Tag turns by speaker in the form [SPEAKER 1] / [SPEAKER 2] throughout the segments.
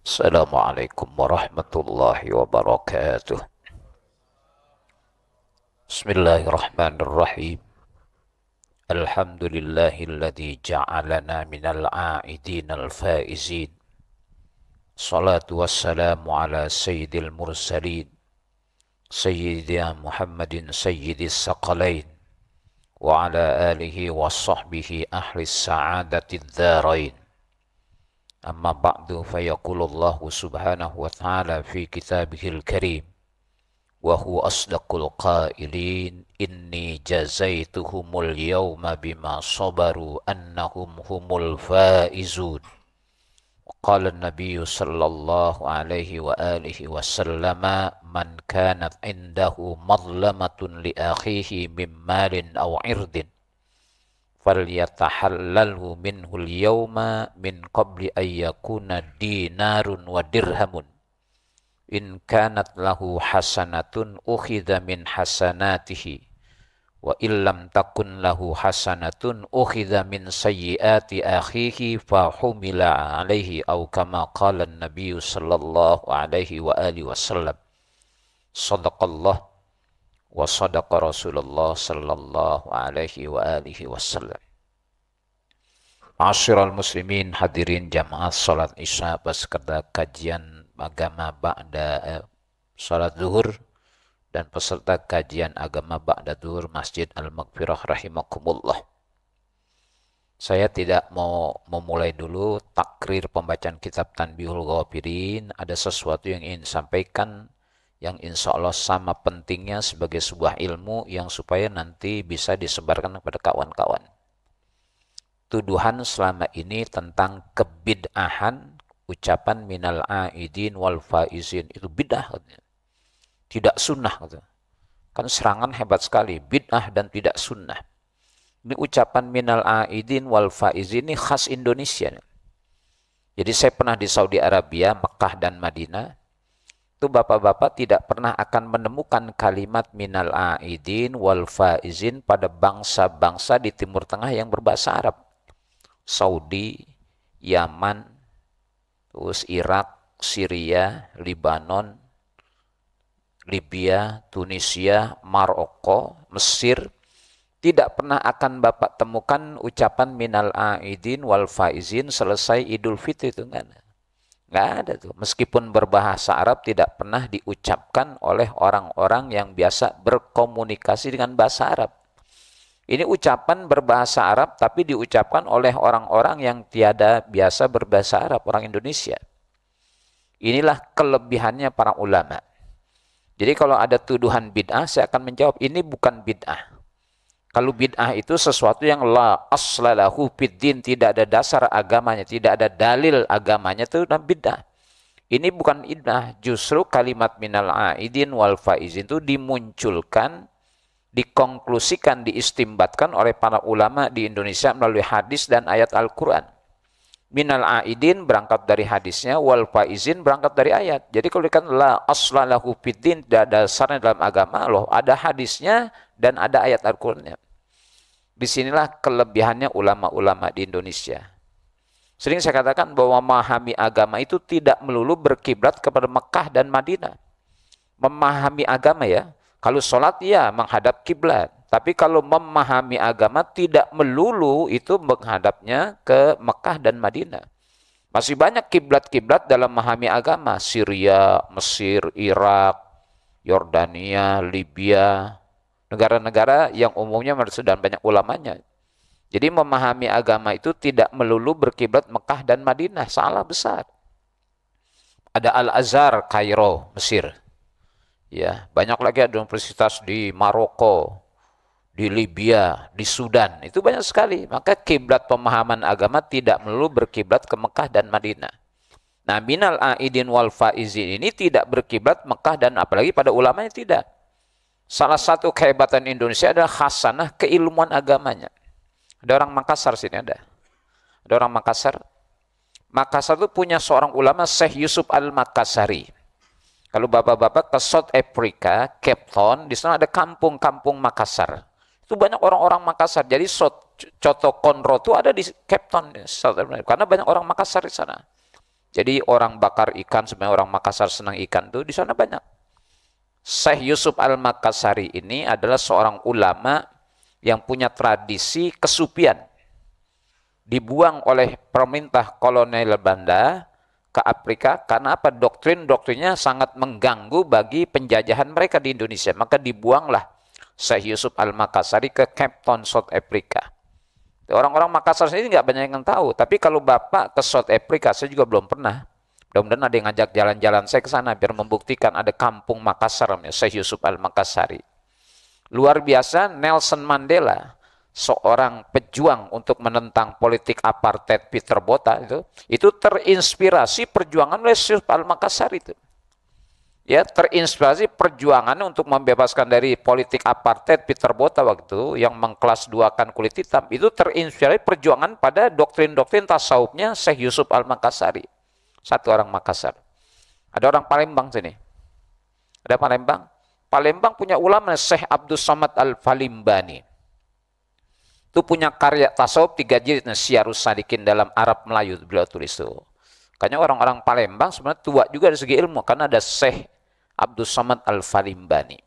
[SPEAKER 1] Assalamualaikum warahmatullahi wabarakatuh. Bismillahirrahmanirrahim. Alhamdulillahilladzi ja'alana minal a'idin al-faizin. Salatu wassalamu ala sayyidil mursalin. Sayyidina Muhammadin sayyidis saqalain. Wa ala alihi wa sahbihi ahli sa'adatid dharain. Amma ba'du fayaqulullahu subhanahu wa ta'ala fi kitabihil karim. وهو أصدق القائلين إني جزيتهم اليوم بما صبروا أنهم هم الفائزون. وقال النبي صلى الله عليه وآله وسلم من كانت عنده مظلمة لأخيه من مال أو عرض فليتحلله منه اليوم من قبل أن يكون دينار ودرهم in kanat lahu hasanatun ukhidha min hasanatihi wa illam takun lahu hasanatun ukhidha min sayyiati akhihi fa humila alaihi au kama qala an-nabiy sallallahu alaihi wa alihi wasallam. Sadaqallah wa sadaqa Rasulullah sallallahu alaihi wa alihi wasallam. Ma'asyiral muslimin, hadirin jamaah salat Isya beserta kajian agama ba'da salat zuhur dan peserta kajian agama ba'da zuhur Masjid Al-Maghfirah rahimakumullah. Saya tidak mau memulai dulu takrir pembacaan kitab Tanbihul Ghafirin. Ada sesuatu yang ingin sampaikan yang insya Allah sama pentingnya sebagai sebuah ilmu yang supaya nanti bisa disebarkan kepada kawan-kawan. Tuduhan selama ini tentang kebid'ahan ucapan minal aidin wal faizin itu bid'ah, tidak sunnah. Kan serangan hebat sekali, bid'ah dan tidak sunnah. Ini ucapan minal aidin wal faizin ini khas Indonesia. Jadi saya pernah di Saudi Arabia, Mekah dan Madinah. Itu bapak-bapak tidak pernah akan menemukan kalimat minal aidin wal faizin pada bangsa-bangsa di Timur Tengah yang berbahasa Arab. Saudi, Yaman, terus Irak, Syria, Libanon, Libya, Tunisia, Maroko, Mesir. Tidak pernah akan Bapak temukan ucapan minal aidin wal faizin selesai Idul Fitri, itu nggak ada tuh. Meskipun berbahasa Arab tidak pernah diucapkan oleh orang-orang yang biasa berkomunikasi dengan bahasa Arab. Ini ucapan berbahasa Arab tapi diucapkan oleh orang-orang yang tiada biasa berbahasa Arab, orang Indonesia. Inilah kelebihannya para ulama. Jadi kalau ada tuduhan bid'ah, saya akan menjawab ini bukan bid'ah. Kalau bid'ah itu sesuatu yang la aslalahu fiddin, tidak ada dasar agamanya, tidak ada dalil agamanya, itu bid'ah. Ini bukan bid'ah, justru kalimat minal aidin wal faizin itu dimunculkan, dikonklusikan, diistimbatkan oleh para ulama di Indonesia melalui hadis dan ayat Al-Quran. Minal aidin berangkat dari hadisnya, wal faizin berangkat dari ayat. Jadi kalau dikatakan la aslalahu fiddin, tidak ada dasarnya dalam agama, loh ada hadisnya dan ada ayat Al-Qurannya. Disinilah kelebihannya ulama-ulama di Indonesia. Sering saya katakan bahwa memahami agama itu tidak melulu berkiblat kepada Mekah dan Madinah. Memahami agama ya, kalau sholat ya menghadap kiblat. Tapi kalau memahami agama tidak melulu itu menghadapnya ke Mekah dan Madinah. Masih banyak kiblat-kiblat dalam memahami agama. Syria, Mesir, Irak, Yordania, Libya. Negara-negara yang umumnya dan banyak ulamanya. Jadi memahami agama itu tidak melulu berkiblat Mekah dan Madinah. Salah besar. Ada Al-Azhar, Kairo, Mesir. Ya, banyak lagi ada universitas di Maroko, di Libya, di Sudan. Itu banyak sekali. Maka kiblat pemahaman agama tidak melulu berkiblat ke Mekah dan Madinah. Nah, minal aidin wal faizin ini tidak berkiblat Mekah dan apalagi pada ulamanya tidak. Salah satu kehebatan Indonesia adalah khasanah keilmuan agamanya. Ada orang Makassar sini ada. Ada orang Makassar. Makassar itu punya seorang ulama Syekh Yusuf Al-Makassari. Kalau bapak-bapak ke South Africa, Cape Town, di sana ada kampung-kampung Makassar. Itu banyak orang-orang Makassar. Jadi Coto Konro itu ada di Cape Town, South Africa. Karena banyak orang Makassar di sana. Jadi orang bakar ikan, sebenarnya orang Makassar senang ikan tuh di sana banyak. Syekh Yusuf Al-Makassari ini adalah seorang ulama yang punya tradisi kesupian. Dibuang oleh pemerintah kolonial Belanda ke Afrika karena apa? Doktrin-doktrinnya sangat mengganggu bagi penjajahan mereka di Indonesia. Maka dibuanglah Syekh Yusuf Al-Makassari ke Cape Town, South Africa. Orang-orang Makassar sendiri nggak banyak yang tahu. Tapi kalau Bapak ke South Africa, saya juga belum pernah. Mudah-mudahan ada yang ngajak jalan-jalan saya ke sana biar membuktikan ada kampung Makassar namanya Syekh Yusuf Al-Makassari. Luar biasa, Nelson Mandela, seorang pejuang untuk menentang politik apartheid Peter Botha itu terinspirasi perjuangan oleh Syekh Al-Makassari itu. Ya, terinspirasi perjuangan untuk membebaskan dari politik apartheid Peter Botha waktu yang mengkelas duakan kulit hitam, itu terinspirasi perjuangan pada doktrin-doktrin tasawufnya Syekh Yusuf Al-Makassari. Satu orang Makassar. Ada orang Palembang sini. Ada Palembang. Palembang punya ulama Syekh Abdul Somad Al-Falimbani. Itu punya karya tasawuf 3 jilid Syiarus Sadikin dalam Arab Melayu beliau tulis itu. Kayaknya orang-orang Palembang sebenarnya tua juga dari segi ilmu karena ada Syekh Abdul Somad Al-Falimbani.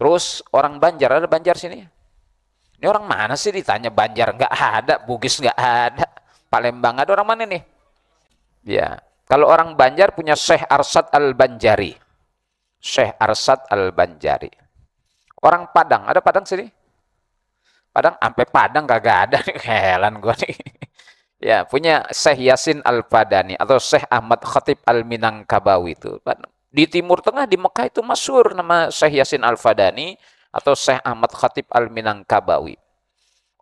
[SPEAKER 1] Terus orang Banjar, ada Banjar sini? Ini orang mana sih ditanya Banjar? Nggak ada, Bugis nggak ada. Palembang ada orang mana nih? Ya, kalau orang Banjar punya Syekh Arsad Al-Banjari. Syekh Arsad Al-Banjari. Orang Padang, ada Padang sini? Padang, sampai Padang kagak ada. Heran gue nih. Ya, punya Syekh Yasin Al-Fadani atau Syekh Ahmad Khatib Al-Minangkabawi itu. Di Timur Tengah, di Mekah itu masyhur nama Syekh Yasin Al-Fadani atau Syekh Ahmad Khatib Al-Minangkabawi.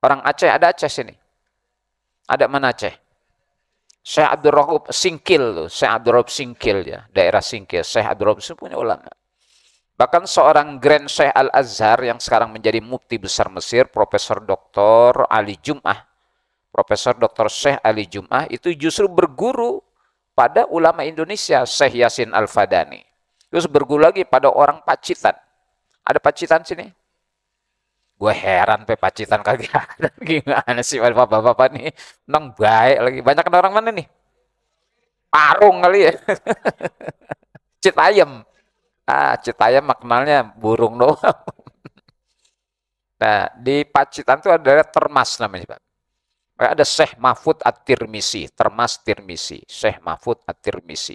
[SPEAKER 1] Orang Aceh, ada Aceh sini? Ada mana Aceh? Syekh Abdul Rahub Singkil tuh, Syekh Abdul Rahub Singkil ya, daerah Singkil. Syekh Abdul Rahub itu punya ulama. Bahkan seorang Grand Syekh Al-Azhar yang sekarang menjadi mufti besar Mesir, Profesor Dr. Ali Jum'ah. Profesor Dr. Syekh Ali Jum'ah itu justru berguru pada ulama Indonesia, Syekh Yasin Al-Fadani. Terus berguru lagi pada orang Pacitan. Ada Pacitan sini? Gue heran pe Pacitan kagak ada. Gimana sih bapak-bapak nih? Nang baik lagi. Banyak orang mana nih? Parung kali ya. Citayam. Citayam maknanya burung doang. Nah, di Pacitan itu ada Termas namanya, Pak. Ada Syekh Mahfud At-Tirmisi, Termas Tirmisi, Syekh Mahfud At-Tirmisi.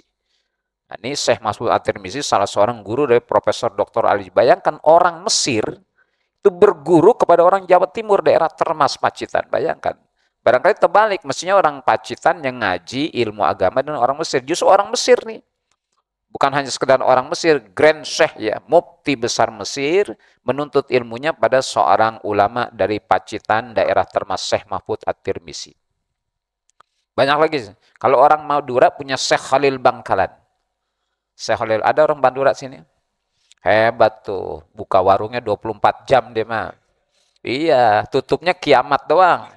[SPEAKER 1] Nah, ini Syekh Mahfud At-Tirmisi salah seorang guru dari Profesor Dr. Ali. Bayangkan orang Mesir itu berguru kepada orang Jawa Timur, daerah Termas, Pacitan. Bayangkan. Barangkali terbalik, mestinya orang Pacitan yang ngaji ilmu agama dan orang Mesir. Justru orang Mesir nih. Bukan hanya sekedar orang Mesir, Grand Syekh ya, mufti besar Mesir, menuntut ilmunya pada seorang ulama dari Pacitan, daerah Termas, Syekh Mahfud At-Tirmisi. Banyak lagi. Kalau orang Madura punya Syekh Khalil Bangkalan. Syekh Khalil, ada orang Madura sini? Hebat tuh, buka warungnya 24 jam dia mah. Iya, tutupnya kiamat doang.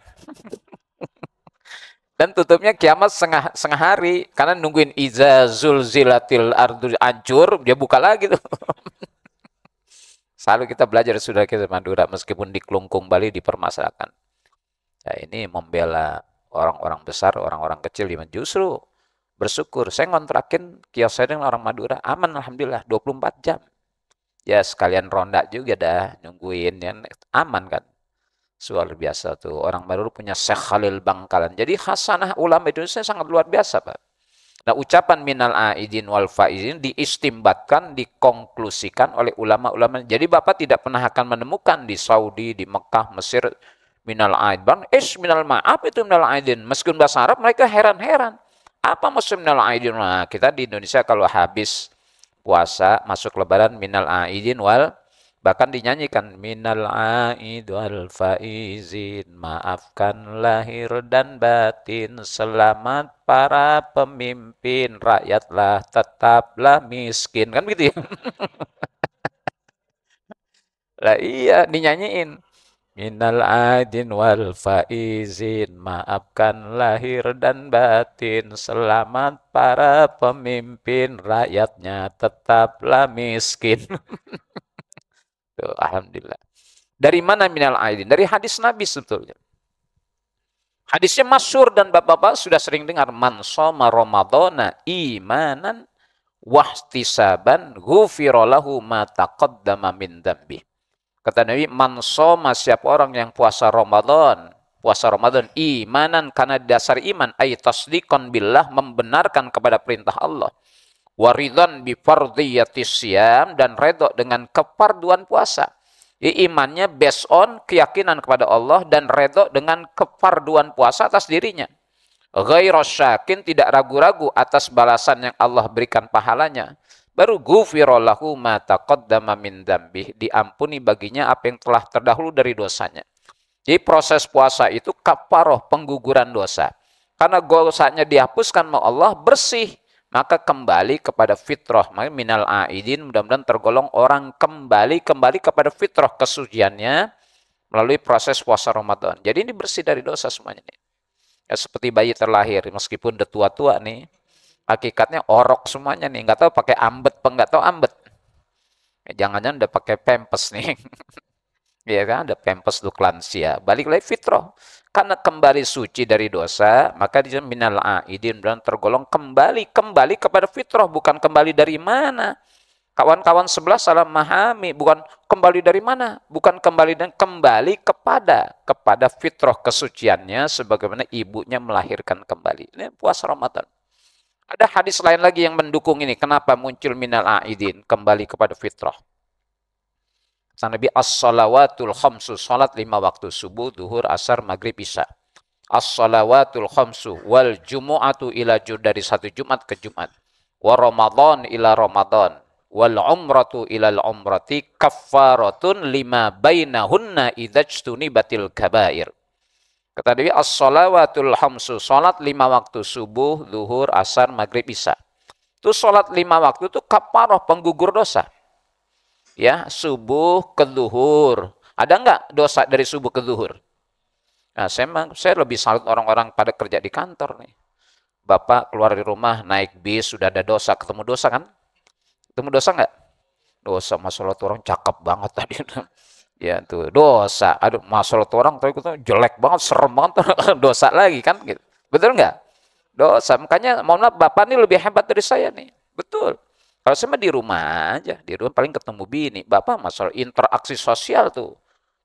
[SPEAKER 1] Dan tutupnya kiamat setengah hari. Karena nungguin iza zulzilatil ardu hancur, dia buka lagi tuh. Selalu kita belajar sudah kita Madura, meskipun di Kelungkung Bali dipermasalahkan. Ya, ini membela orang-orang besar, orang-orang kecil. Justru bersyukur. Saya ngontrakin kios saya dengan orang Madura, aman alhamdulillah, 24 jam. Ya sekalian ronda juga dah, nungguin, ya, aman kan. Luar biasa tuh, orang Madura punya Syekh Khalil Bangkalan. Jadi khasanah ulama Indonesia sangat luar biasa, Pak. Nah, ucapan minal aidin wal faizin diistimbatkan, dikonklusikan oleh ulama-ulama. Jadi Bapak tidak pernah akan menemukan di Saudi, di Mekah, Mesir, minal aidin. Minal maaf itu minal aidin. Meskipun bahasa Arab mereka heran-heran. Apa maksud minal aidin? Nah, kita di Indonesia kalau habis puasa, masuk lebaran, minal aidin wal, bahkan dinyanyikan minal aid wal faizin, maafkan lahir dan batin, selamat para pemimpin, rakyatlah tetaplah miskin, kan begitu ya. Lah iya, dinyanyiin minal aidin wal faizin, maafkan lahir dan batin, selamat para pemimpin, rakyatnya tetaplah miskin. Tuh, alhamdulillah. Dari mana minal aidin? Dari hadis Nabi sebetulnya. Hadisnya masyhur dan bapak-bapak sudah sering dengar, man shoma ramadhana imanan wahtisaban ghufira lahu ma taqaddama min dzambi. Kata Nabi, man shoma, siapa orang yang puasa Ramadan imanan karena dasar iman, ay tasdiqan billah, membenarkan kepada perintah Allah, waridhan bi fardhiyatis siyam, dan redha dengan kefarduan puasa. Imannya based on keyakinan kepada Allah dan redha dengan kefarduan puasa atas dirinya. Ghairu syakin, tidak ragu-ragu atas balasan yang Allah berikan pahalanya. Baru ghufira lahu ma taqaddama min dzambih, diampuni baginya apa yang telah terdahulu dari dosanya. Jadi proses puasa itu kafaroh, pengguguran dosa. Karena dosanya dihapuskan sama Allah, bersih, maka kembali kepada fitrah. Minal aidin, mudah-mudahan tergolong orang kembali kepada fitrah kesuciannya melalui proses puasa Ramadan. Jadi ini bersih dari dosa semuanya nih. Ya, seperti bayi terlahir, meskipun udah tua-tua nih, hakikatnya orok semuanya nih, nggak tahu pakai ambet, nggak tahu ambet. Ya, jangan-jangan udah pakai pempes nih. Ya kan, ada pempes untuk lansia. Balik lagi fitrah. Karena kembali suci dari dosa, maka dia minal aidin, dan tergolong kembali kepada fitrah, bukan kembali dari mana. Kawan-kawan sebelah salah memahami, bukan kembali dari mana, bukan kembali kepada fitrah kesuciannya, sebagaimana ibunya melahirkan kembali. Ini puasa Ramadan. Ada hadis lain lagi yang mendukung ini. Kenapa muncul minal aidin, kembali kepada fitrah? Sang Nabi, as-salawatul khamsu, salat 5 waktu, subuh, duhur, asar, maghrib, isya. As-salawatul khamsu wal jumu'atu ila dari satu Jumat ke Jumat. Wa Ramadan ila Ramadan. Wal umratu ila umrati kaffaratun lima bainahunna idzajtuni batil kabair. Kata Nabi, as-salawatul khamsu, salat 5 waktu, subuh, duhur, asar, maghrib, isya. Itu salat 5 waktu itu kafarah, penggugur dosa. Ya, subuh ke zuhur. Ada enggak dosa dari subuh ke zuhur? Nah, saya lebih salut orang-orang pada kerja di kantor nih. Bapak keluar dari rumah, naik bis, sudah ada dosa. Ketemu dosa kan? Ketemu dosa enggak? Dosa, masalah orang cakep banget tadi. Ya tuh, dosa. Aduh, masalah orang tadi jelek banget, serem banget. Dosa lagi kan? Gitu. Betul enggak? Dosa. Makanya, mohon maaf, Bapak ini lebih hebat dari saya nih. Betul. Kalau saya di rumah aja, di rumah paling ketemu bini. Bapak masalah interaksi sosial tuh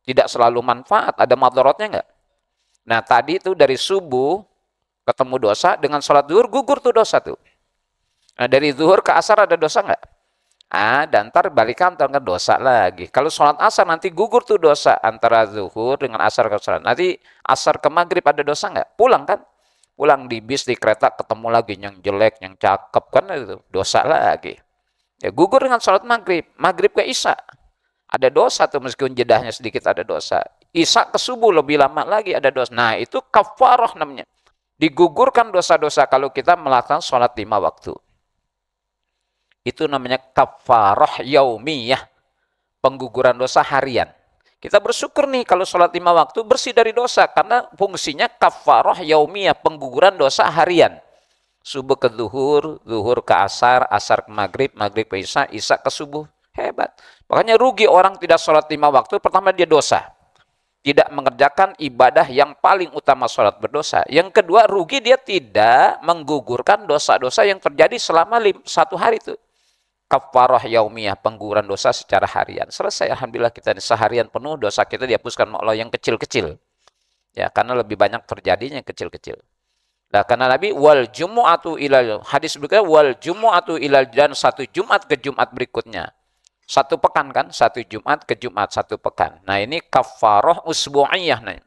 [SPEAKER 1] tidak selalu manfaat, ada madorotnya enggak? Nah tadi itu dari subuh ketemu dosa, dengan sholat zuhur gugur tuh dosa tuh. Nah dari zuhur ke asar ada dosa enggak? Dan ntar balik kantor nggak dosa lagi. Kalau sholat asar nanti gugur tuh dosa antara zuhur dengan asar ke sholat. Nanti asar ke maghrib ada dosa enggak? Pulang kan? Pulang di bis, di kereta ketemu lagi yang jelek, yang cakep kan itu dosa lagi. Ya gugur dengan sholat maghrib, maghrib ke isya. Ada dosa tuh meskipun jedahnya sedikit ada dosa. Isya ke subuh lebih lama lagi ada dosa. Nah itu kafarah namanya. Digugurkan dosa-dosa kalau kita melakukan sholat 5 waktu. Itu namanya kafarah yaumiyah. Pengguguran dosa harian. Kita bersyukur nih kalau sholat 5 waktu bersih dari dosa. Karena fungsinya kafarah yaumiyah, pengguguran dosa harian. Subuh ke zuhur, zuhur ke asar, asar ke maghrib, maghrib ke isya, isya ke subuh. Hebat. Makanya rugi orang tidak sholat 5 waktu, pertama dia dosa. Tidak mengerjakan ibadah yang paling utama, sholat, berdosa. Yang kedua, rugi dia tidak menggugurkan dosa-dosa yang terjadi selama 1 hari itu. Kafarah yaumiyah, pengguguran dosa secara harian. Selesai, alhamdulillah kita seharian penuh dosa kita dihapuskan oleh Allah yang kecil-kecil. Ya, karena lebih banyak terjadinya yang kecil-kecil. Nah, karena Nabi wal jumu'atu ilal, hadis berikutnya wal jumu'atu ilal, dan 1 Jumat ke Jumat berikutnya. 1 pekan kan? 1 Jumat ke Jumat, 1 pekan. Nah, ini kafarah usbu'iyah. Nah,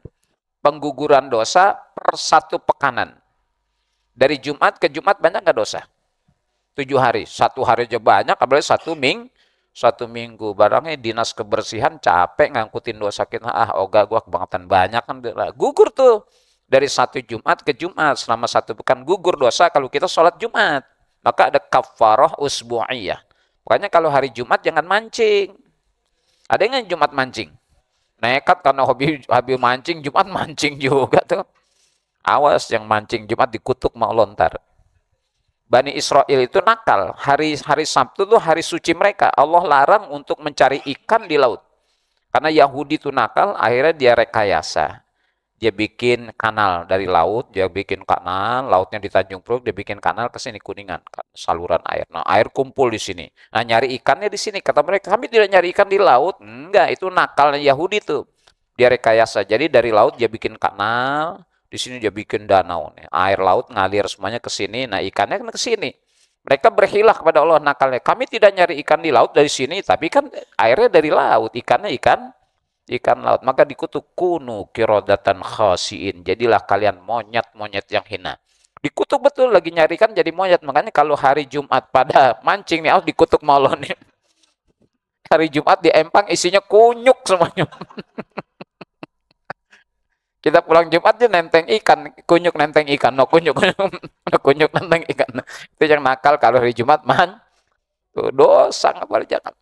[SPEAKER 1] pengguguran dosa per 1 pekanan. Dari Jumat ke Jumat banyak nggak dosa? 7 hari. 1 hari aja banyak, apalagi 1 minggu. Barangnya dinas kebersihan capek ngangkutin dosa kita. Gua kebangetan banyak kan. Gugur tuh. Dari 1 Jumat ke Jumat, selama 1 pekan gugur dosa kalau kita sholat Jumat. Maka ada kafarah usbu'iyah. Makanya kalau hari Jumat jangan mancing. Ada yang Jumat mancing? Nekat karena hobi mancing, Jumat mancing juga tuh. Awas yang mancing Jumat dikutuk mau lontar. Bani Israel itu nakal. Hari Sabtu tuh hari suci mereka. Allah larang untuk mencari ikan di laut. Karena Yahudi itu nakal, akhirnya dia rekayasa. Dia bikin kanal dari laut, dia bikin kanal, lautnya di Tanjung Priok, dia bikin kanal ke sini Kuningan, saluran air. Nah, air kumpul di sini. Nah, nyari ikannya di sini. Kata mereka, kami tidak nyari ikan di laut. Enggak, itu nakalnya Yahudi tuh. Dia rekayasa. Jadi dari laut dia bikin kanal, di sini dia bikin danau nih. Air laut ngalir semuanya ke sini. Nah, ikannya kan ke sini. Mereka berhilah kepada Allah nakalnya. Kami tidak nyari ikan di laut dari sini, tapi kan airnya dari laut, ikannya ikan laut. Maka dikutuk kunu kirodatan khasiin. Jadilah kalian monyet-monyet yang hina. Dikutuk betul lagi nyari ikan jadi monyet. Makanya kalau hari Jumat pada mancing nih, harus dikutuk maulon nih. Hari Jumat di empang isinya kunyuk semuanya. Kita pulang Jumat dia nenteng ikan, kunyuk nenteng ikan, no kunyuk, kunyuk nenteng ikan. Itu yang nakal kalau hari Jumat tuh dosa nggak boleh jangan.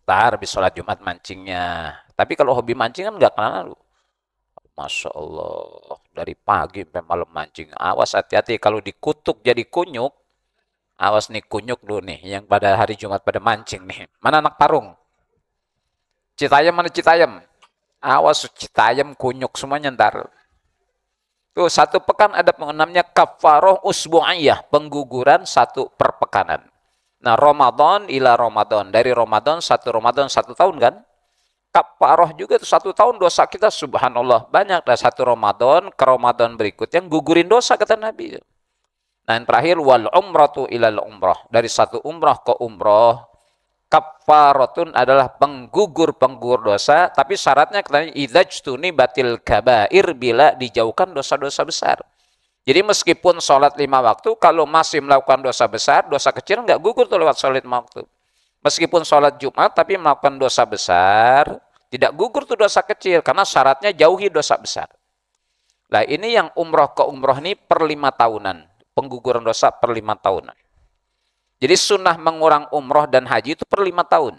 [SPEAKER 1] Tar habis sholat Jumat mancingnya. Tapi kalau hobi mancing kan nggak kenal. Masya Allah, dari pagi sampai malam mancing. Awas hati-hati kalau dikutuk jadi kunyuk. Awas nih kunyuk dulu nih, yang pada hari Jumat pada mancing nih. Mana anak parung? Citayam mana Citayam? Awas Citayam kunyuk semuanya ntar. Tuh satu pekan ada namanya kafaroh usbu'iyah, pengguguran satu perpekanan. Nah Ramadan ila Ramadan, dari Ramadan satu tahun kan? Kafaroh juga itu 1 tahun dosa kita subhanallah banyak. Dan satu Ramadan ke Ramadan berikutnya gugurin dosa kata Nabi. Nah yang terakhir wal umratu ilal umrah, dari satu umrah ke umrah. Kafaratun adalah penggugur dosa, tapi syaratnya katanya idzajtuni batil kabair, bila dijauhkan dosa-dosa besar. Jadi meskipun sholat 5 waktu, kalau masih melakukan dosa besar, dosa kecil nggak gugur tuh lewat sholat 5 waktu. Meskipun sholat Jumat tapi melakukan dosa besar, tidak gugur tuh dosa kecil karena syaratnya jauhi dosa besar. Nah ini yang umroh ke umroh ini per 5 tahunan, pengguguran dosa per 5 tahunan. Jadi sunnah mengurang umroh dan haji itu per 5 tahun.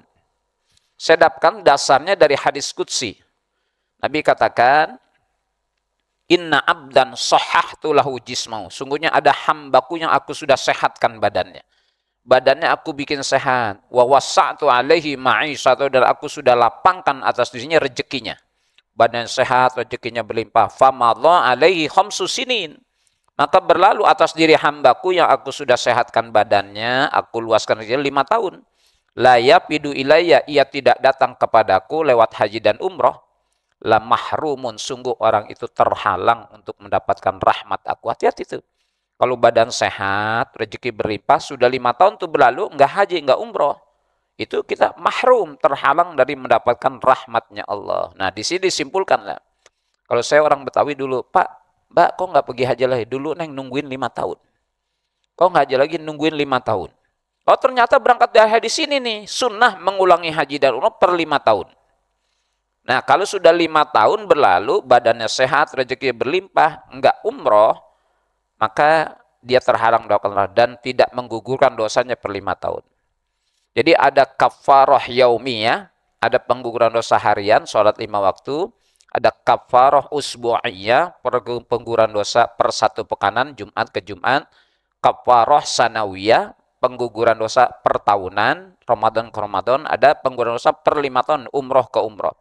[SPEAKER 1] Saya dapatkan dasarnya dari hadis qudsi. Nabi katakan, inna abdan sahahtu lahu jismau. Sungguhnya ada hambaku yang aku sudah sehatkan badannya. Badannya aku bikin sehat. Wa wasa'tu alaihi ma'isatu, dan aku sudah lapangkan atas dirinya rezekinya. Badan sehat, rezekinya berlimpah. Famadha alaihi khamsu sinin. Maka berlalu atas diri hambaku yang aku sudah sehatkan badannya, aku luaskan rezekinya 5 tahun. La yafidu ilayya, ia tidak datang kepadaku lewat haji dan umroh. La mahrumun, sungguh orang itu terhalang untuk mendapatkan rahmat aku. Hati-hati tuh. Kalau badan sehat, rezeki berlimpah, sudah 5 tahun tuh berlalu, enggak haji, enggak umroh. Itu kita mahrum, terhalang dari mendapatkan rahmatnya Allah. Nah, di sini disimpulkan lah. Kalau saya orang Betawi dulu, Pak, Mbak, kok nggak pergi haji lagi? Dulu Neng nungguin 5 tahun. Kok nggak haji lagi? Nungguin 5 tahun. Oh ternyata berangkat dari di sini nih, sunnah mengulangi haji dan umroh per 5 tahun. Nah kalau sudah 5 tahun berlalu, badannya sehat, rezeki berlimpah, nggak umroh, maka dia terhalang dan tidak menggugurkan dosanya per 5 tahun. Jadi ada kafarah yaumiyah, ada pengguguran dosa harian, sholat 5 waktu, ada kafarah usbu'iyah, pengguguran dosa per 1 pekanan, Jumat ke Jumat. Kafarah sanawiyah, pengguguran dosa per tahunan, Ramadan ke Ramadan. Ada pengguguran dosa per 5 tahun, umroh ke umroh.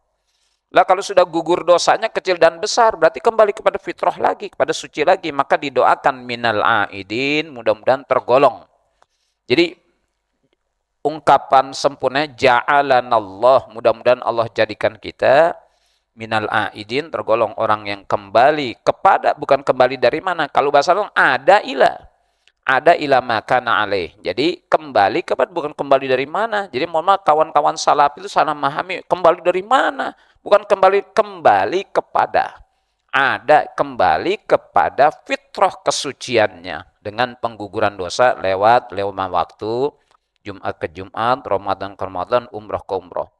[SPEAKER 1] Lah kalau sudah gugur dosanya kecil dan besar, berarti kembali kepada fitrah lagi, kepada suci lagi. Maka didoakan minal aidin, mudah-mudahan tergolong. Jadi ungkapan sempurna ja'alanallah, mudah-mudahan Allah jadikan kita minal aidin, tergolong orang yang kembali kepada, bukan kembali dari mana. Kalau bahasa Arab ada ila makana alaih. Jadi kembali kepada, bukan kembali dari mana. Jadi mohon maaf kawan-kawan salaf itu salah memahami kembali dari mana. Bukan kembali kepada. Ada kembali kepada fitrah kesuciannya dengan pengguguran dosa lewat 5 waktu, Jumat ke Jumat, Ramadan ke Ramadan, umroh ke umroh.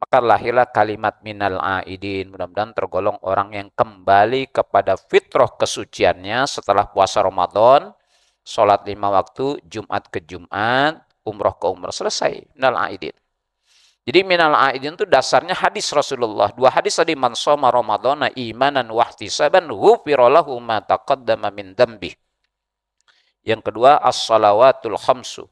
[SPEAKER 1] Maka lahirlah kalimat minal aidin. Mudah-mudahan tergolong orang yang kembali kepada fitrah kesuciannya setelah puasa Ramadan, sholat 5 waktu, Jumat ke Jumat, umroh ke umroh. Selesai. Minal aidin. Jadi minal aidin itu dasarnya hadis Rasulullah. 2 hadis tadi, man shoma Ramadana imanan wahtisaban ghufira lahu ma taqaddama min dzambih. Yang kedua, as-salawatul khamsu.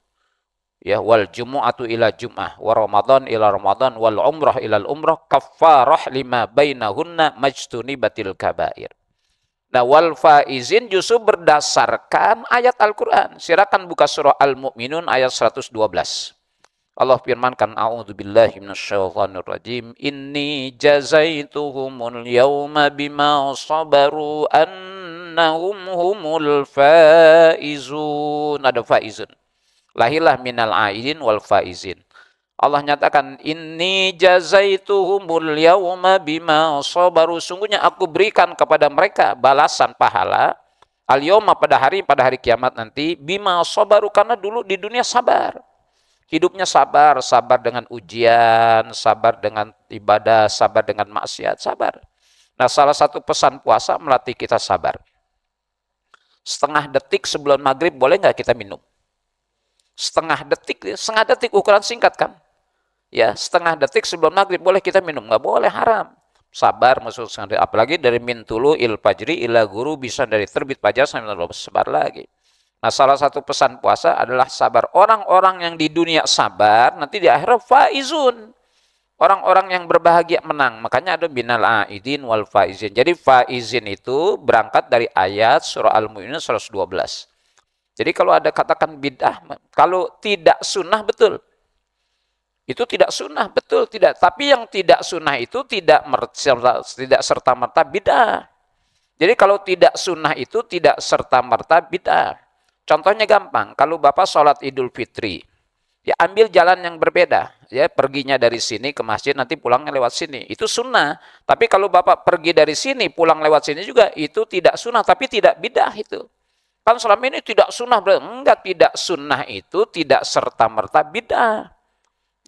[SPEAKER 1] Ya, wal jumu'atu ila jum'ah wa ramadan ila ramadan wal umrah ila umrah kaffarah lima bainahunna majtunibatil kabair. Nah, wal faizin justru berdasarkan ayat Al-Qur'an. Silakan buka surah Al-Mu'minun ayat 112. Allah firmankan, a'udzubillahi minasyaitonir rajim, inni jazaituhumul yauma bima sabaru annahum humul faizun. Ada faizun. Lahirlah minal aidin wal faizin. Allah nyatakan, inni jazaituhumul yauma bima sabaru. Sungguhnya aku berikan kepada mereka balasan pahala al yauma pada hari kiamat nanti bima sabaru, karena dulu di dunia sabar. Hidupnya sabar, sabar dengan ujian, sabar dengan ibadah, sabar dengan maksiat, sabar. Nah, salah satu pesan puasa melatih kita sabar. Setengah detik sebelum maghrib boleh nggak kita minum? Setengah detik ukuran singkat kan? Ya, setengah detik sebelum maghrib boleh kita minum, nggak boleh, haram. Sabar maksudnya, apalagi dari min tulu il fajri ila guru, bisa dari terbit fajar sampai sabar lagi. Nah, salah satu pesan puasa adalah sabar. Orang-orang yang di dunia sabar, nanti di akhirat faizun. Orang-orang yang berbahagia menang. Makanya ada binal aidin wal faizin. Jadi faizin itu berangkat dari ayat surah Al-Mu'minun 112. Jadi kalau ada katakan bid'ah, kalau tidak sunnah betul. Itu tidak sunnah, betul, tidak. Tapi yang tidak sunnah itu tidak serta-merta bid'ah. Jadi kalau tidak sunnah itu tidak serta-merta bid'ah. Contohnya gampang, kalau Bapak sholat Idul Fitri, ya ambil jalan yang berbeda. Ya, perginya dari sini ke masjid, nanti pulangnya lewat sini. Itu sunnah. Tapi kalau Bapak pergi dari sini, pulang lewat sini juga, itu tidak sunnah, tapi tidak bid'ah itu. Kan selama ini tidak sunnah, enggak, tidak sunnah itu tidak serta-merta bid'ah.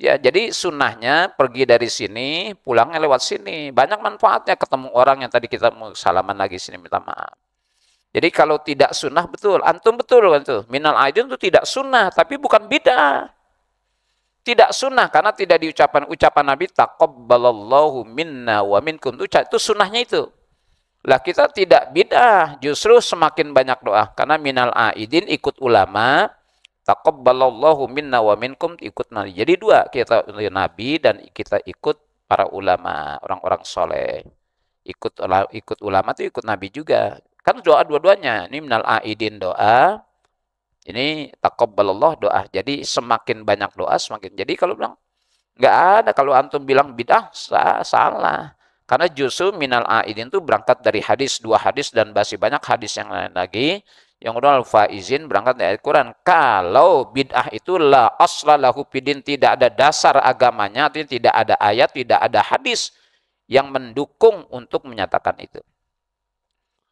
[SPEAKER 1] Ya, jadi sunnahnya pergi dari sini, pulangnya lewat sini. Banyak manfaatnya, ketemu orang yang tadi kita mau salaman lagi sini, minta maaf. Jadi kalau tidak sunnah betul, antum betul kan tuh. Minal aidin itu tidak sunnah, tapi bukan bid'ah. Tidak sunnah karena tidak diucapkan ucapan Nabi taqabbalallahu minna wa minkum, itu sunnahnya itu. Lah kita tidak bid'ah, justru semakin banyak doa. Karena minal aidin ikut ulama, taqabbalallahu minna wa minkum ikut Nabi. Jadi dua, kita Nabi dan kita ikut para ulama, orang-orang soleh. Ikut ulama itu ikut Nabi juga. Kan doa dua-duanya. Ini minal aidin doa, ini taqabbalallahu doa. Jadi semakin banyak doa, semakin. Jadi kalau bilang, nggak ada, kalau antum bilang bid'ah, salah. Karena justru minal aidin itu berangkat dari hadis, dua hadis, dan masih banyak hadis yang lain lagi. Yang kedua al-faizin berangkat dari Al-Quran. Kalau bid'ah itu la asla lahu fidin, tidak ada dasar agamanya, artinya tidak ada ayat, tidak ada hadis yang mendukung untuk menyatakan itu.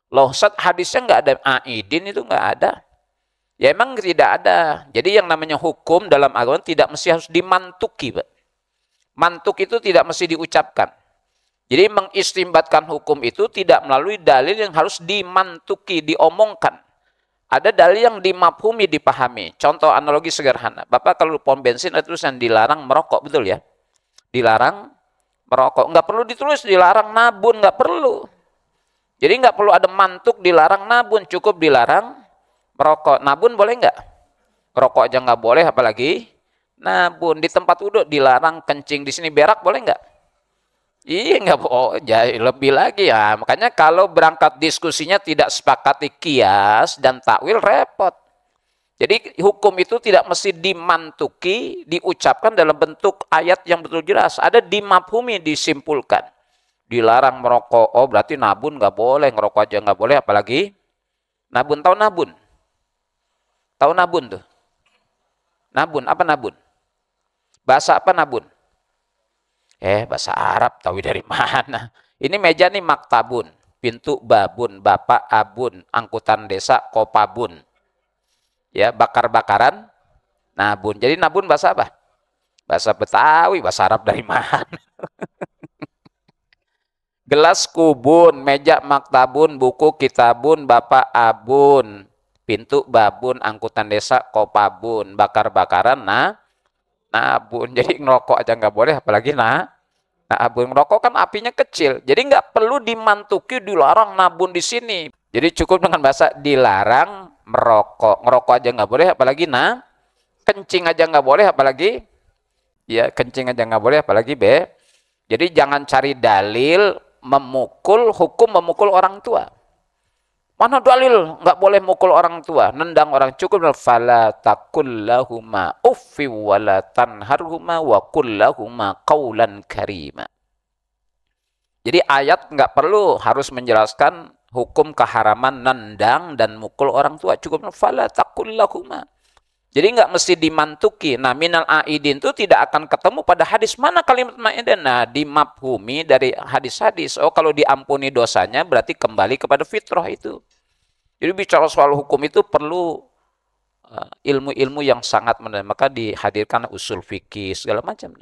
[SPEAKER 1] Loh, Ustaz, hadisnya nggak ada aidin, itu nggak ada. Ya emang tidak ada. Jadi yang namanya hukum dalam agama tidak mesti harus dimantuki, Pak. Mantuk itu tidak mesti diucapkan. Jadi mengistimbatkan hukum itu tidak melalui dalil yang harus dimantuki, diomongkan. Ada dalil yang dimafhumi, dipahami. Contoh analogi sederhana. Bapak kalau pom bensin ada tulisan dilarang merokok, betul ya? Dilarang merokok. Nggak perlu ditulis dilarang nabun, nggak perlu. Jadi nggak perlu ada mantuk dilarang nabun, cukup dilarang merokok. Nabun boleh nggak? Rokok aja nggak boleh, apalagi nabun. Di tempat wudhu dilarang kencing, di sini berak boleh nggak? Iya, nggak boleh, lebih lagi ya. Makanya kalau berangkat diskusinya tidak sepakati kias dan takwil, repot. Jadi hukum itu tidak mesti dimantuki, diucapkan dalam bentuk ayat yang betul jelas. Ada dimafhumi, disimpulkan. Dilarang merokok, oh berarti nabun nggak boleh, ngerokok aja nggak boleh, apalagi nabun. Tahu nabun? Tahu nabun tuh? Nabun, apa nabun? Bahasa apa nabun? Bahasa Arab, tahu dari mana? Ini meja nih maktabun, pintu babun, bapak abun, angkutan desa kopabun. Ya, bakar-bakaran nabun. Jadi nabun bahasa apa? Bahasa Betawi, bahasa Arab dari mana? Gelas kubun, meja maktabun, buku kitabun, bapak abun, pintu babun, angkutan desa kopabun, bakar-bakaran nabun. Jadi ngerokok aja nggak boleh, apalagi nabun. Ngerokok kan apinya kecil, jadi nggak perlu dimantuki, dilarang nabun di sini. Jadi cukup dengan bahasa dilarang merokok. Ngerokok aja nggak boleh, apalagi kencing aja nggak boleh, apalagi ya kencing aja nggak boleh, apalagi B. Jadi jangan cari dalil memukul, hukum memukul orang tua. Mana dalil nggak boleh mukul orang tua, nendang orang, cukup fala taqul lahuma uffi wala tanharhuma wa qul lahuma qaulan karima. Jadi ayat nggak perlu harus menjelaskan hukum keharaman nendang dan mukul orang tua, cukup fala taqul lahuma. Jadi nggak mesti dimantuki. Nah, minal aidin itu tidak akan ketemu pada hadis. Mana kalimat ma'idin? Nah, dimafhumi dari hadis-hadis. Oh, kalau diampuni dosanya berarti kembali kepada fitrah itu. Jadi bicara soal hukum itu perlu ilmu-ilmu yang sangat mendalam. Maka dihadirkan usul fikih segala macam.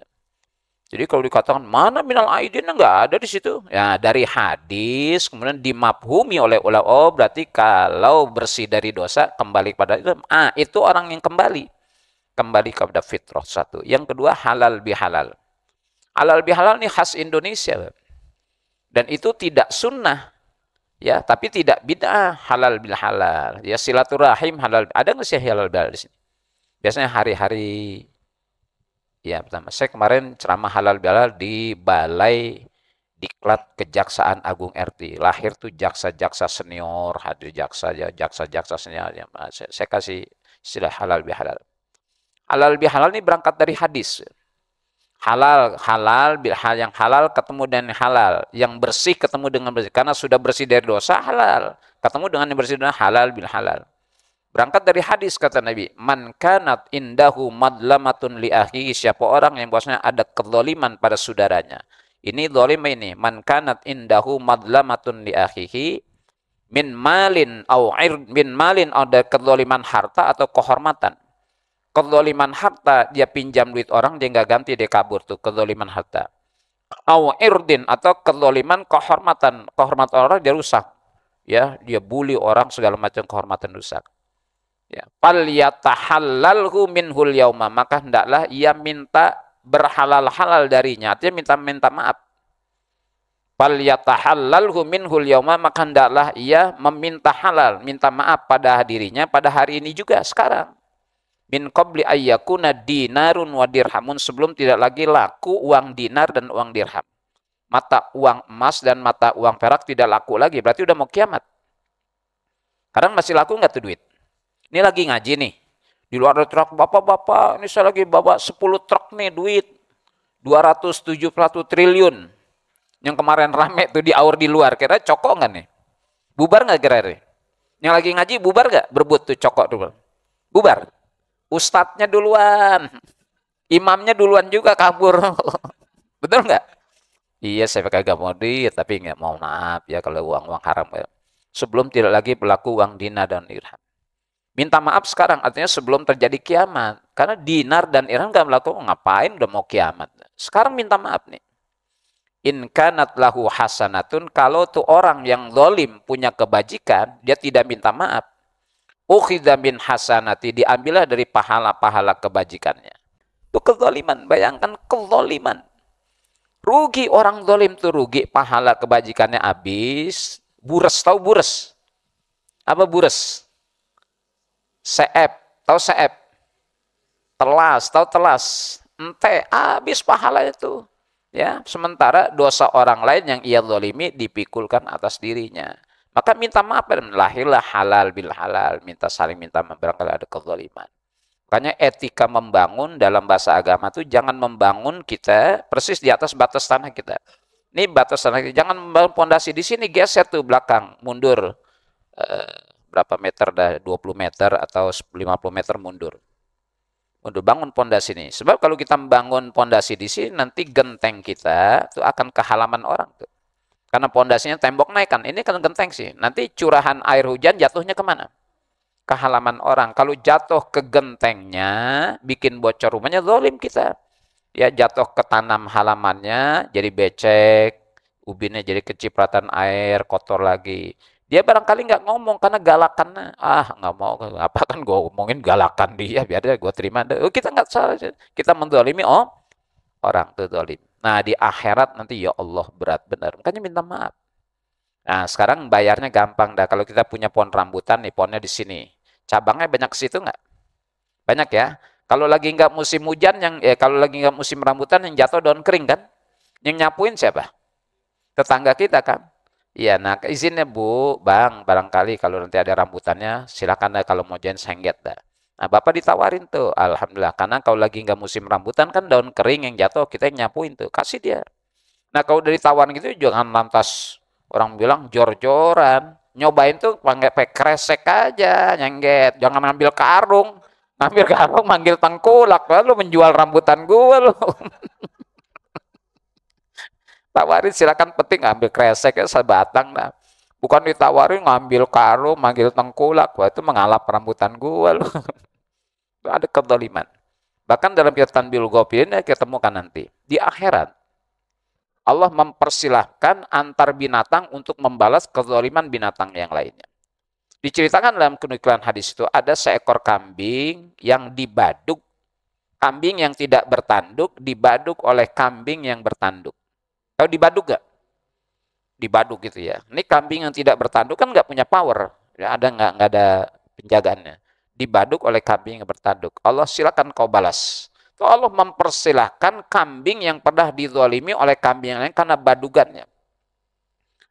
[SPEAKER 1] Jadi kalau dikatakan mana minal aidin, nggak ada di situ. Ya, dari hadis kemudian dimafhumi oleh ulama. Oh, berarti kalau bersih dari dosa kembali pada itu. Itu orang yang kembali kepada fitrah, satu. Yang kedua, halal bihalal. Halal bihalal ini khas Indonesia. Dan itu tidak sunnah. Ya, tapi tidak bid'ah, halal bihalal. Ya, silaturahim halal. Ada nggak sih halal bihalal di sini? Biasanya hari-hari. Ya, pertama, saya kemarin ceramah halal bihalal di Balai Diklat Kejaksaan Agung RT. Lahir tuh jaksa-jaksa senior, hadir jaksa-jaksa senior. Ya, saya kasih istilah halal bihalal. Halal bihalal ini berangkat dari hadis. Halal yang halal ketemu dengan halal, yang bersih ketemu dengan bersih. Karena sudah bersih dari dosa, halal. Ketemu dengan yang bersih dengan halal bil halal. Berangkat dari hadis kata Nabi, man kanat indahu madlamatun li akhihi, siapa orang yang bahwasanya ada kezaliman pada saudaranya. Ini zalim ini, man kanat indahu madlamatun li akhihi min malin ada kezaliman harta atau kehormatan. Kezaliman harta, dia pinjam duit orang, dia nggak ganti, dia kabur tuh kezaliman harta. Au irdin atau kezaliman kehormatan orang dia rusak. Ya, dia bully orang segala macam kehormatan rusak. Ya, fal yatahallalhu minhul yauma, maka hendaklah ia minta berhalal-halal darinya, artinya minta maaf. Fal yatahallalhu minhul yauma, maka hendaklah ia meminta halal, minta maaf pada dirinya pada hari ini juga sekarang. Min qabli ayyakuna dinarun wa dirhamun, sebelum tidak lagi laku uang dinar dan uang dirham. Mata uang emas dan mata uang perak tidak laku lagi, berarti udah mau kiamat. Sekarang masih laku nggak tuh duit? Ini lagi ngaji nih. Di luar ada truk, bapak-bapak, ini saya lagi bawa 10 truk nih duit. 271 triliun. Yang kemarin rame tuh di aur di luar. Kira cokok nggak nih? Bubar nggak kira-kira? Yang lagi ngaji bubar nggak? Berebut tuh cokok dulu. Bubar. Ustadznya duluan. Imamnya duluan juga kabur. Betul nggak? Iya, saya kagak mau duit, tapi nggak mau, maaf ya kalau uang-uang haram. Sebelum tidak lagi berlaku uang dinar dan dirham. Minta maaf sekarang, artinya sebelum terjadi kiamat. Karena dinar dan dirham nggak melakukan, ngapain udah mau kiamat. Sekarang minta maaf nih. In kanat lahu hasanatun, kalau tuh orang yang zalim punya kebajikan, dia tidak minta maaf. Ukhidha min hasanati, diambillah dari pahala-pahala kebajikannya. Itu kezaliman, bayangkan kezaliman. Rugi orang zalim tuh, rugi pahala kebajikannya habis. Bures, tahu bures? Apa bures? Seep, tahu seep? Telas, tahu telas? Ente, habis pahala itu. Ya, sementara dosa orang lain yang ia zalimi dipikulkan atas dirinya. Maka minta maaf, lahirlah halal bil halal, saling minta maaf barangkali ada kezaliman. Makanya etika membangun dalam bahasa agama itu jangan membangun kita persis di atas batas tanah kita. Ini batas tanah kita, jangan membangun pondasi di sini, geser tuh belakang, mundur. Berapa meter dah, 20 meter atau 50 meter mundur. Untuk bangun pondasi ini. Sebab kalau kita membangun pondasi di sini, nanti genteng kita itu akan ke halaman orang tuh. Karena pondasinya tembok naik kan, ini kan genteng sih. Nanti curahan air hujan jatuhnya kemana? Ke halaman orang. Kalau jatuh ke gentengnya, bikin bocor rumahnya, zalim kita. Ya, jatuh ke tanam halamannya, jadi becek, ubinnya jadi kecipratan air, kotor lagi. Dia barangkali nggak ngomong karena galakannya. Nggak mau, apa kan gue ngomongin galakan dia, biar dia gue terima. Kita nggak salah, kita menzalimi orang itu zalim. Nah, di akhirat nanti ya Allah berat benar. Makanya minta maaf. Nah, sekarang bayarnya gampang dah. Kalau kita punya pohon rambutan nih, pohonnya di sini. Cabangnya banyak ke situ nggak? Banyak ya. Kalau lagi nggak musim hujan, kalau lagi nggak musim rambutan, yang jatuh daun kering kan? Yang nyapuin siapa? Tetangga kita kan? Iya, nah izinnya Bu, Bang, barangkali kalau nanti ada rambutannya, silakan dah kalau mau jangan sengget dah. Nah, Bapak ditawarin tuh, Alhamdulillah. Karena kalau lagi nggak musim rambutan kan daun kering yang jatuh, kita yang nyapuin tuh, kasih dia. Nah, kalau udah ditawarin gitu, jangan lantas orang bilang jor-joran. Nyobain tuh pakai kresek aja, nyengget. Jangan ngambil karung. Ngambil karung, manggil tengkulak. Lalu menjual rambutan gue loh. Tawarin silakan petik ngambil kreseknya sebatang dah. Bukan ditawarin ngambil karung, manggil tengkulak. Wah, itu mengalap rambutan gua loh. Itu ada kezaliman. Bahkan dalam kitab Tanbihul Ghafilin kita temukan nanti. Di akhirat, Allah mempersilahkan antar binatang untuk membalas kezaliman binatang yang lainnya. Diceritakan dalam penukilan hadis itu ada seekor kambing yang dibaduk. Kambing yang tidak bertanduk dibaduk oleh kambing yang bertanduk. Tahu dibaduk gak? Dibaduk gitu ya. Ini kambing yang tidak bertanduk kan nggak punya power, ya, nggak ada penjagaannya. Dibaduk oleh kambing yang bertanduk. Allah silakan kau balas. Tuh Allah mempersilahkan kambing yang pernah dizalimi oleh kambing yang lain karena badugannya.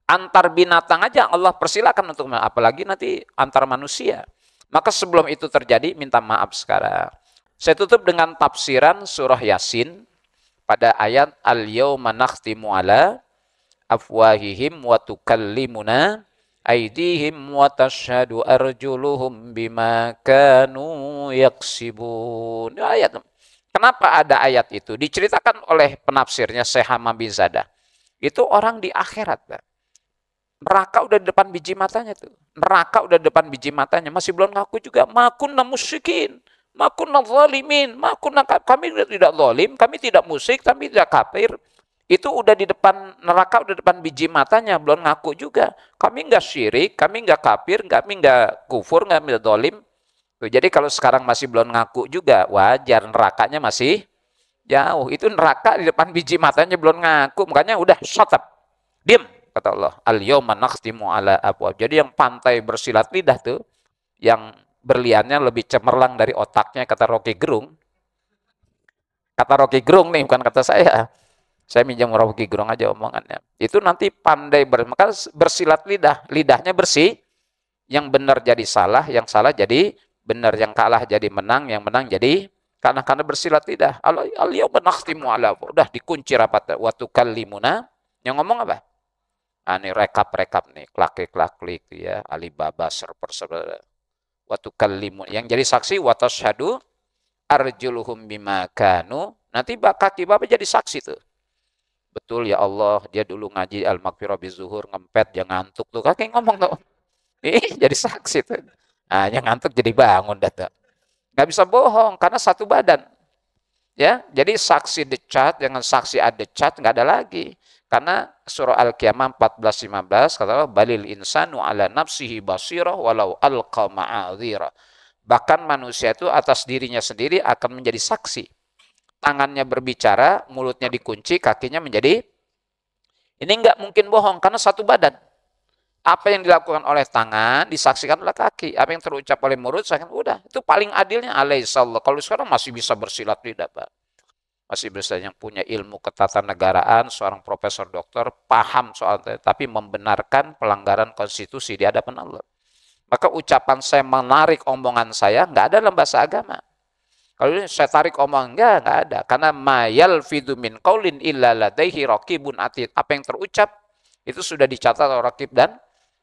[SPEAKER 1] Antar binatang aja Allah persilakan untuk, apalagi nanti antar manusia. Maka sebelum itu terjadi, minta maaf sekarang. Saya tutup dengan tafsiran surah Yasin pada ayat al-yawma nakhtimu ala afwahihim wa tukallimuna aydihim wa tashhadu arjuluhum bima kanu yaksibun. Ayat. Kenapa ada ayat itu? Diceritakan oleh penafsirnya Syekh Hamam bin Zadah. Itu orang di akhirat. Neraka udah di depan biji matanya tuh. Neraka udah di depan biji matanya. Masih belum ngaku juga. Makunna musyrikin. Makunna zalimin. Kami tidak zalim. Kami tidak musyrik. Kami tidak kafir. Itu udah di depan neraka, udah di depan biji matanya, belum ngaku juga. Kami nggak syirik, kami nggak kafir, kami nggak kufur, nggak zalim. Jadi kalau sekarang masih belum ngaku juga, wajar, nerakanya masih jauh. Itu neraka di depan biji matanya belum ngaku, makanya udah shut up, diam, kata Allah. Al-yawma nakhtimu ala abwab. Jadi yang pantai bersilat lidah tuh, yang berliannya lebih cemerlang dari otaknya, kata Rocky Gerung. Kata Rocky Gerung nih, bukan kata saya. Saya minjam Rocky Gerung aja omongannya. Itu nanti pandai maka bersilat lidah. Lidahnya bersih. Yang benar jadi salah, yang salah jadi benar. Yang kalah jadi menang, yang menang jadi kalah. Karena bersilat lidah. Al-yawma nakhtimu ala. Udah dikunci rapat. Wa tukallimuna. Yang ngomong apa? Ini rekap-rekap nih. Klik-klik ya. Alibaba, server. Wa tukallimuna. Yang jadi saksi. Wa tashhadu arjuluhum bima kanu. Nanti kaki bapak jadi saksi tuh. Betul ya Allah, dia dulu ngaji Al-Maghfirah bizuhur, ngempet, dia ngantuk tuh. Kakek ngomong tuh. Jadi saksi tuh. Nah, yang ngantuk jadi bangun data. Nggak bisa bohong, karena satu badan. Ya, jadi saksi decat dengan saksi adecat nggak ada lagi. Karena surah Al-Qiyamah 14-15 kata Allah, balil insanu ala nafsihi basirah walau alqa ma'adhira. Bahkan manusia itu atas dirinya sendiri akan menjadi saksi. Tangannya berbicara, mulutnya dikunci, kakinya menjadi, ini nggak mungkin bohong, karena satu badan. Apa yang dilakukan oleh tangan, disaksikan oleh kaki. Apa yang terucap oleh mulut, udah. Itu paling adilnya alaihissallah. Kalau sekarang masih bisa bersilat lidah, Pak. Masih bisa yang punya ilmu ketatanegaraan, seorang profesor doktor, paham soal itu, tapi membenarkan pelanggaran konstitusi di hadapan Allah. Maka ucapan saya menarik omongan saya, nggak ada dalam bahasa agama. Kalau ini saya tarik omong, enggak ada. Karena mayal fidu min qaulin illa ladaihi raqibun atid. Apa yang terucap, itu sudah dicatat oleh raqib dan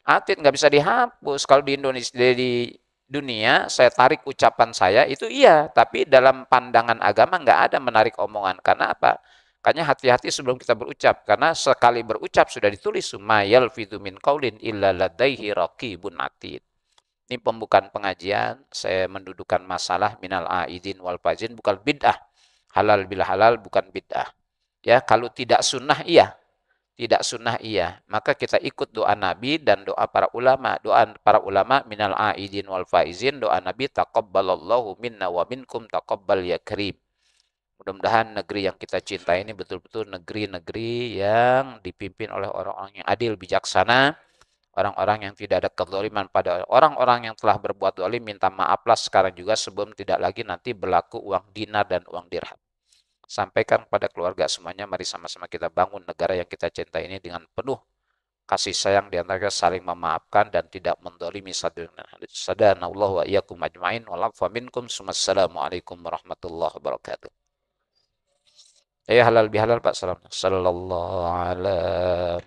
[SPEAKER 1] atid. Nggak bisa dihapus. Kalau di Indonesia, di dunia, saya tarik ucapan saya, itu iya. Tapi dalam pandangan agama nggak ada menarik omongan. Karena apa? Makanya hati-hati sebelum kita berucap. Karena sekali berucap sudah ditulis, mayal fidu min qaulin illa ladaihi raqibun atid. Ini pembukaan pengajian, saya mendudukan masalah minal aidin wal fazin, bukan bid'ah. Halal bila halal, bukan bid'ah. Ya, kalau tidak sunnah iya. Tidak sunnah iya. Maka kita ikut doa Nabi dan doa para ulama. Doa para ulama minal aidin wal faizin, doa Nabi taqabbalallahu minna wa minkum taqabbal ya karim. Mudah-mudahan negeri yang kita cintai ini betul-betul negeri-negeri yang dipimpin oleh orang-orang yang adil, bijaksana, Orang-orang yang tidak ada kezaliman pada orang-orang yang telah berbuat zalim, minta maaflah sekarang juga sebelum tidak lagi nanti berlaku uang dinar dan uang dirham. Sampaikan kepada keluarga semuanya, mari sama-sama kita bangun negara yang kita cintai ini dengan penuh kasih sayang di antara kita, saling memaafkan dan tidak mendolimi satu dengan lain. Sadanallahu wa iyyakum ajmain. Wa'alafu minkum. Assalamualaikum warahmatullahi wabarakatuh. Halal bihalal Pak. Salam. Sallallahu alaihi